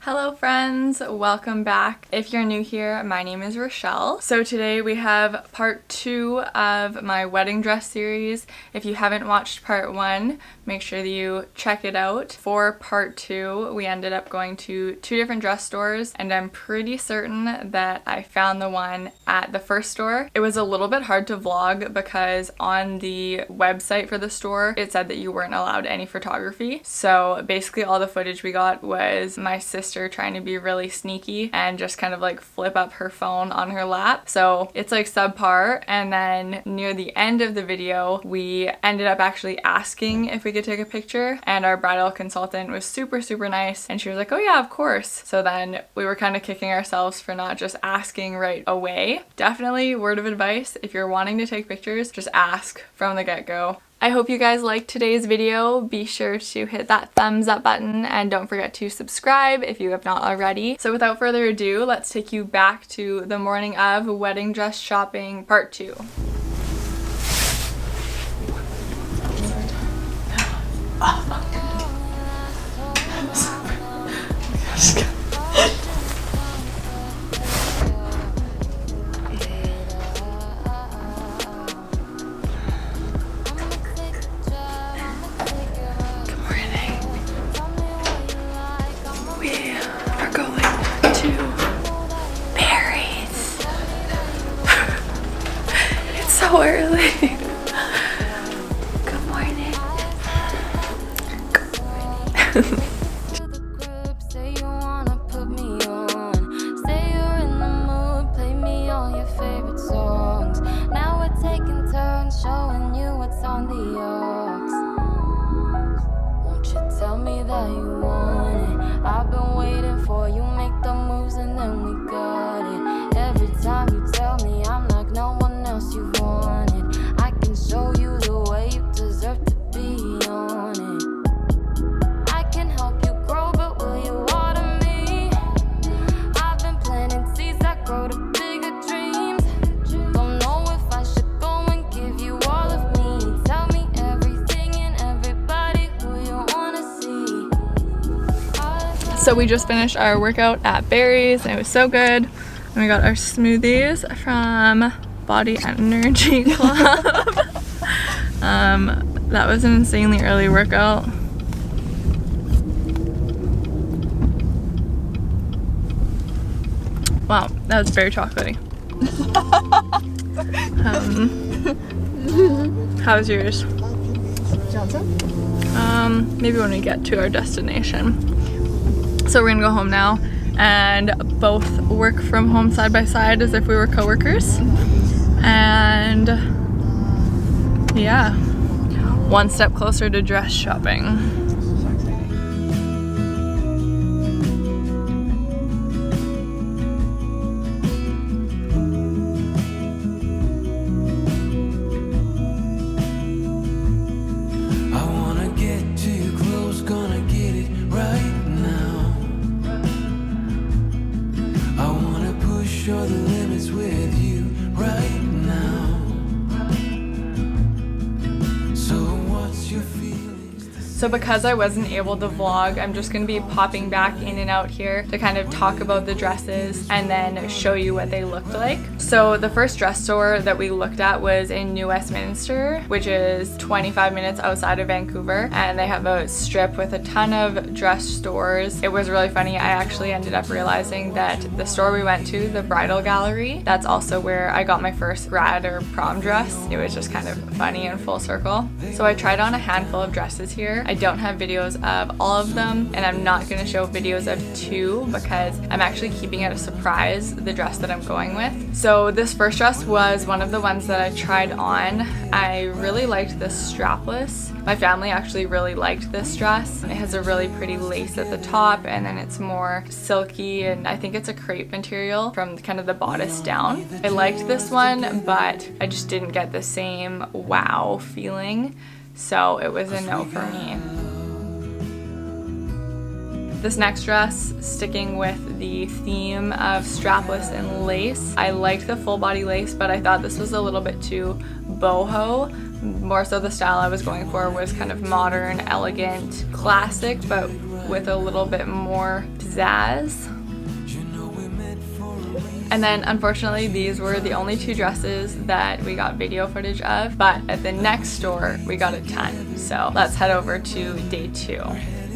Hello friends, welcome back. If you're new here, my name is Rochelle. So today we have part 2 of my wedding dress series. If you haven't watched part 1, make sure that you check it out. For part 2, we ended up going to 2 different dress stores, and I'm pretty certain that I found the one at the first store. It was a little bit hard to vlog because on the website for the store, it said that you weren't allowed any photography. So basically all the footage we got was my sister trying to be really sneaky and just kind of like flip up her phone on her lap. So it's like subpar, and then near the end of the video we ended up actually asking if we could take a picture, and our bridal consultant was super nice and she was like, oh yeah, of course. So then we were kind of kicking ourselves for not just asking right away. Definitely word of advice, if you're wanting to take pictures, just ask from the get-go. I hope you guys liked today's video. Be sure to hit that thumbs up button and don't forget to subscribe if you have not already. So without further ado, let's take you back to the morning of wedding dress shopping part 2. So early. Good morning. Good morning. So we just finished our workout at Barry's and it was so good. And we got our smoothies from Body Energy Club. That was an insanely early workout. Wow, that was very chocolatey. How was yours? Maybe when we get to our destination. So we're gonna go home now and both work from home side by side as if we were co-workers. And yeah, one step closer to dress shopping. So because I wasn't able to vlog, I'm just going to be popping back in and out here to kind of talk about the dresses and then show you what they looked like. So the first dress store that we looked at was in New Westminster, which is 25 minutes outside of Vancouver, and they have a strip with a ton of dress stores. It was really funny. I actually ended up realizing that the store we went to, the Bridal Gallery, that's also where I got my first grad or prom dress. It was just kind of funny and full circle. So I tried on a handful of dresses here. I don't have videos of all of them, and I'm not going to show videos of 2 because I'm actually keeping it a surprise, the dress that I'm going with. So this first dress was one of the ones that I tried on. I really liked this strapless. My family actually really liked this dress. It has a really pretty lace at the top, and then it's more silky, and I think it's a crepe material from kind of the bodice down. I liked this one, but I just didn't get the same wow feeling. So it was a no for me. This next dress, sticking with the theme of strapless and lace, I liked the full body lace, but I thought this was a little bit too boho. More so the style I was going for was kind of modern, elegant, classic, but with a little bit more pizzazz. And then unfortunately these were the only 2 dresses that we got video footage of, but at the next store we got a ton. So let's head over to day 2.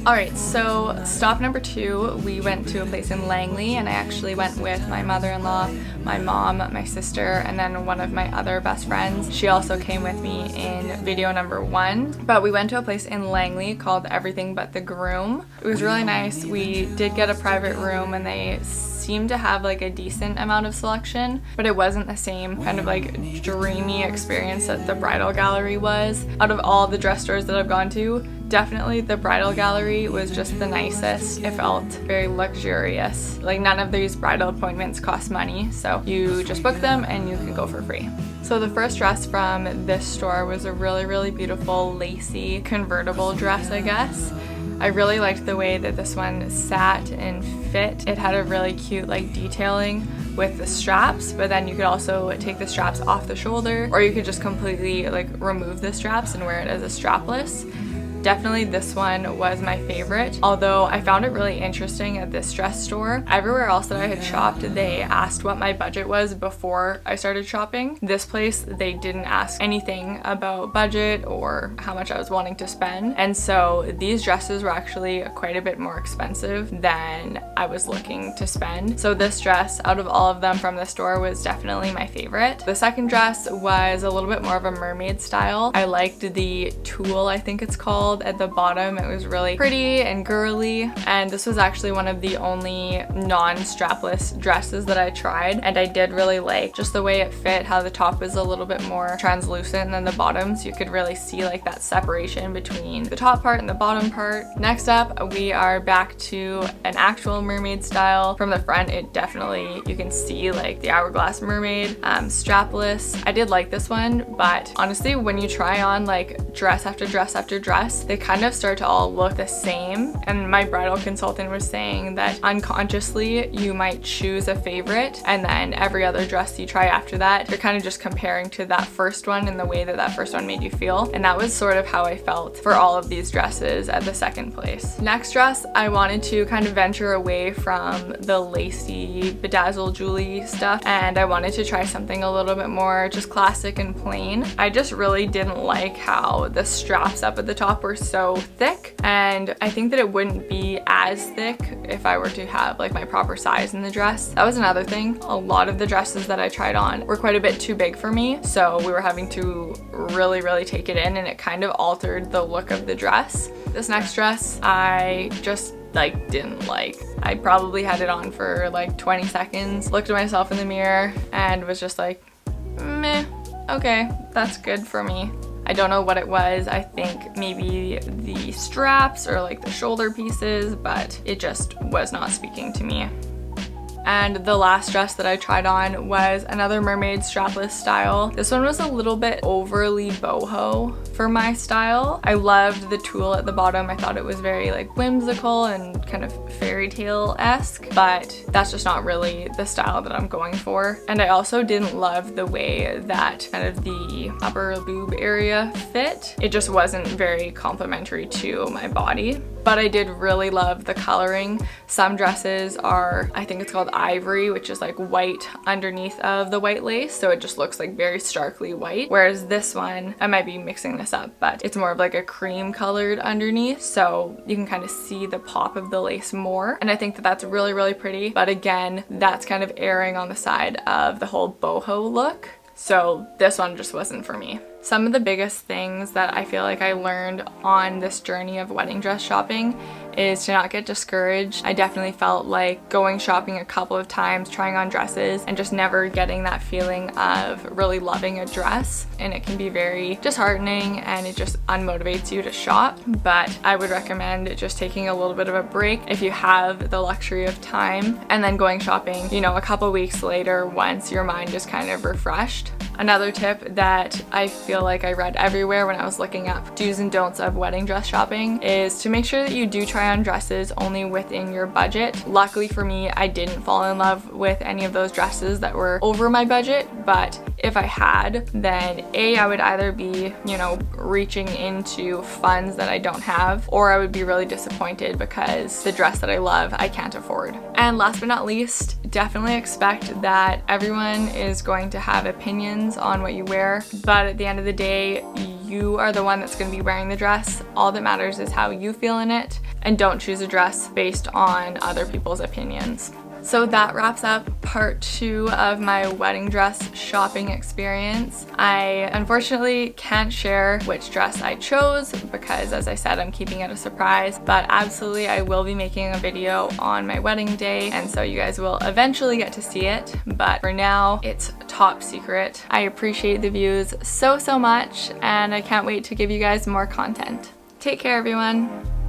Alright, so stop number 2, we went to a place in Langley, and I actually went with my mother-in-law, my mom, my sister, and then one of my other best friends. She also came with me in video number 1. But we went to a place in Langley called Everything But the Groom. It was really nice. We did get a private room, and they seemed to have like a decent amount of selection, but it wasn't the same kind of like dreamy experience that the bridal gallery was. Out of all the dress stores that I've gone to, definitely the bridal gallery was just the nicest. It felt very luxurious. Like none of these bridal appointments cost money, so you just book them and you can go for free. So the first dress from this store was a really beautiful lacy convertible dress, I guess. I really liked the way that this one sat and fit. It had a really cute like detailing with the straps, but then you could also take the straps off the shoulder, or you could just completely like remove the straps and wear it as a strapless. Definitely this one was my favorite, although I found it really interesting at this dress store. Everywhere else that I had shopped, they asked what my budget was before I started shopping. This place, they didn't ask anything about budget or how much I was wanting to spend, and so these dresses were actually quite a bit more expensive than I was looking to spend. So this dress, out of all of them from the store, was definitely my favorite. The second dress was a little bit more of a mermaid style. I liked the tulle, I think it's called, at the bottom. It was really pretty and girly, and this was actually one of the only non-strapless dresses that I tried, and I did really like just the way it fit, how the top was a little bit more translucent than the bottom, so you could really see like that separation between the top part and the bottom part. Next up, we are back to an actual mermaid style. From the front, it definitely, you can see like the hourglass mermaid, strapless. I did like this one, but honestly, when you try on like dress after dress after dress, they kind of start to all look the same, and my bridal consultant was saying that unconsciously you might choose a favorite, and then every other dress you try after that, you're kind of just comparing to that first one and the way that that first one made you feel, and that was sort of how I felt for all of these dresses at the second place. Next dress, I wanted to kind of venture away from the lacy bedazzled jewelry stuff, and I wanted to try something a little bit more just classic and plain. I just really didn't like how the straps up at the top were so thick, and I think that it wouldn't be as thick if I were to have like my proper size in the dress. That was another thing. A lot of the dresses that I tried on were quite a bit too big for me, so we were having to really take it in, and it kind of altered the look of the dress. This next dress I just like didn't like. I probably had it on for like 20 seconds, looked at myself in the mirror and was just like, meh, okay, that's good for me. I don't know what it was. I think maybe the straps or like the shoulder pieces, but it just was not speaking to me. And the last dress that I tried on was another mermaid strapless style. This one was a little bit overly boho for my style. I loved the tulle at the bottom. I thought it was very like whimsical and kind of fairy tale-esque, but that's just not really the style that I'm going for. And I also didn't love the way that kind of the upper boob area fit. It just wasn't very complimentary to my body. But I did really love the coloring. Some dresses are, I think it's called ivory, which is like white underneath of the white lace, so it just looks like very starkly white. Whereas this one, I might be mixing this up, but it's more of like a cream colored underneath, so you can kind of see the pop of the lace more. And I think that that's really pretty, but again, that's kind of erring on the side of the whole boho look. So this one just wasn't for me. Some of the biggest things that I feel like I learned on this journey of wedding dress shopping is to not get discouraged. I definitely felt like going shopping a couple of times, trying on dresses, and just never getting that feeling of really loving a dress. And it can be very disheartening and it just unmotivates you to shop. But I would recommend just taking a little bit of a break if you have the luxury of time, and then going shopping, you know, a couple weeks later once your mind is kind of refreshed. Another tip that I feel like I read everywhere when I was looking up do's and don'ts of wedding dress shopping is to make sure that you do try try on dresses only within your budget. Luckily for me, I didn't fall in love with any of those dresses that were over my budget, but if I had, then I would either be, you know, reaching into funds that I don't have, or I would be really disappointed because the dress that I love, I can't afford. And last but not least, definitely expect that everyone is going to have opinions on what you wear, but at the end of the day, you are the one that's going to be wearing the dress. All that matters is how you feel in it, and don't choose a dress based on other people's opinions. So that wraps up part 2 of my wedding dress shopping experience. I unfortunately can't share which dress I chose because, as I said, I'm keeping it a surprise, but absolutely I will be making a video on my wedding day, and so you guys will eventually get to see it, but for now it's top secret. I appreciate the views so much, and I can't wait to give you guys more content. Take care, everyone.